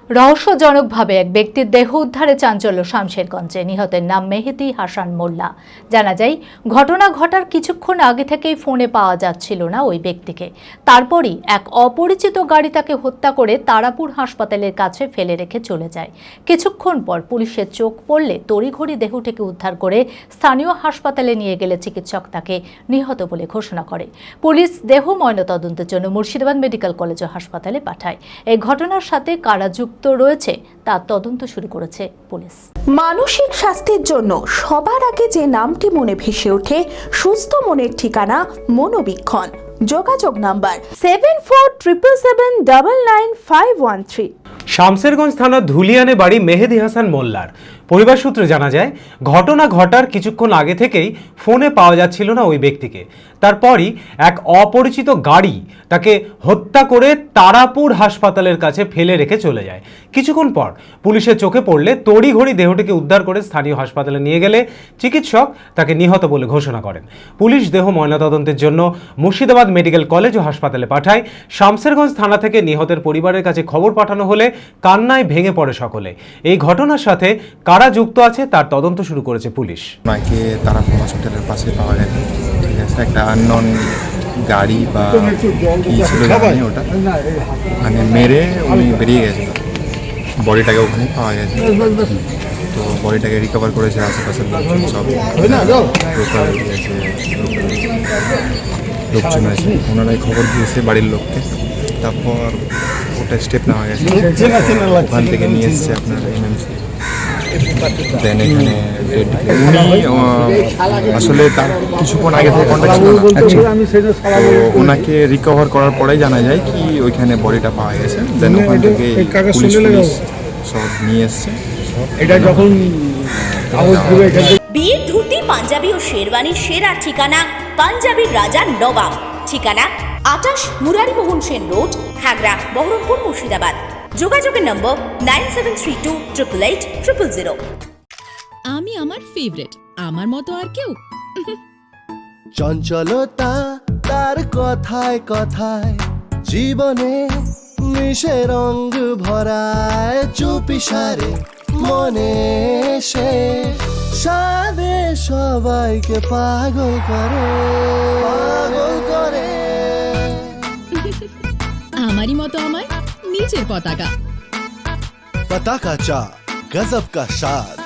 রহস্যজনকভাবে এক ব্যক্তির দেহ উদ্ধারে চাঞ্চল্য শামশেরগঞ্জে। নিহতের নাম মেহেদী হাসান মোল্লা। জানা যায়, ঘটনা ঘটার কিছুক্ষণ আগে থেকেই ফোনে পাওয়া যাচ্ছিল না ওই ব্যক্তিকে। তারপরই এক অপরিচিত গাড়ি তাকে হত্যা করে তারাপুর হাসপাতালের কাছে ফেলে রেখে চলে যায়। কিছুক্ষণ পর পুলিশের চোখ পড়লে তড়িঘড়ি দেহটিকে উদ্ধার করে স্থানীয় হাসপাতালে নিয়ে গেলে চিকিৎসক তাকে নিহত বলে ঘোষণা করে। পুলিশ দেহ ময়নাতদন্তের জন্য মুর্শিদাবাদ মেডিকেল কলেজ ও হাসপাতালে পাঠায়। এই ঘটনার সাথে কারা যুক্ত রয়েছে তার তদন্ত শুরু করেছে পুলিশ। মানসিক স্বাস্থ্যের জন্য সবার আগে যে নামটি মনে ভেসে ওঠে, সুস্থ মনের ঠিকানা মনোবীক্ষণ। যোগাযোগ নাম্বার 7477799513। শামশেরগঞ্জ থানার ধুলিয়ানে বাড়ি মেহেদী হাসান মোল্লার। পরিবার সূত্রে জানা যায়, ঘটনা ঘটার কিছুক্ষণ আগে থেকেই ফোনে পাওয়া যাচ্ছিল না ওই ব্যক্তিকে। তারপরই এক অপরিচিত গাড়ি তাকে হত্যা করে তারাপুর হাসপাতালের কাছে ফেলে রেখে চলে যায়। কিছুক্ষণ পর পুলিশের চোখে পড়লে তড়িঘড়ি দেহটিকে উদ্ধার করে স্থানীয় হাসপাতালে নিয়ে গেলে চিকিৎসক তাকে নিহত বলে ঘোষণা করেন। পুলিশ দেহ ময়নাতদন্তের জন্য মুর্শিদাবাদ মেডিকেল কলেজ ও হাসপাতালে পাঠায়। শামশেরগঞ্জ থানা থেকে নিহতের পরিবারের কাছে খবর পাঠানো হলে কান্নায় ভেঙে পড়ে সকলে। এই ঘটনার সাথে কারা যুক্ত আছে তার তদন্ত শুরু করেছে পুলিশ। ওনাকে তারাপুর হসপিটালের পাশে পাওয়া গেছে। ঠিক আছে, একটা আননোন গাড়ি বা কি ছিল জানি, ওটা ওখানে মেরে উনি বেরিয়ে গেছিল। বডিটাকে ওখানে পাওয়া গেছে। তো বডিটাকে রিকভার করেছে আশেপাশের লোকজন, সব লোকাল লোকজন আছে, ওনারাই খবর দিয়েছে বাড়ির লোককে। তারপর ওটা স্টেপ নেওয়া গেছে, ওখান থেকে নিয়ে এসছে আপনার এমএমসি। দেন এখানে আসলে তার কিছুক্ষণ আগে থেকে কন্ট্যাক্ট ছিল না, তো ওনাকে রিকভার করার পরেই জানা যায় কি ওইখানে বডিটা পাওয়া গেছে। দেন ওখান থেকে পুলিশ সব নিয়ে এসছে। এটা যখন বিয়ের ধুতি, পাঞ্জাবি ও শেরওয়ানির সেরা ঠিকানা পাঞ্জাবির রাজা নবাব। ঠিকানা 28 মুরারি মোহন সেন রোড, খাগড়া, বহরমপুর, মুর্শিদাবাদ। যোগাযোগের নম্বর 9732880000। আমি আমার ফেভারিট, আমার মতো আর কেউ? চঞ্চলতা তার কথায় কথায় জীবনে মিশে রঙ ভরায়, চুপি সারে মনে সে সাদে সবাইকে পাগল করে, পাগল করে। আমারই মতো আমার নিচের পতাকা। पता का चा गजब का शाद।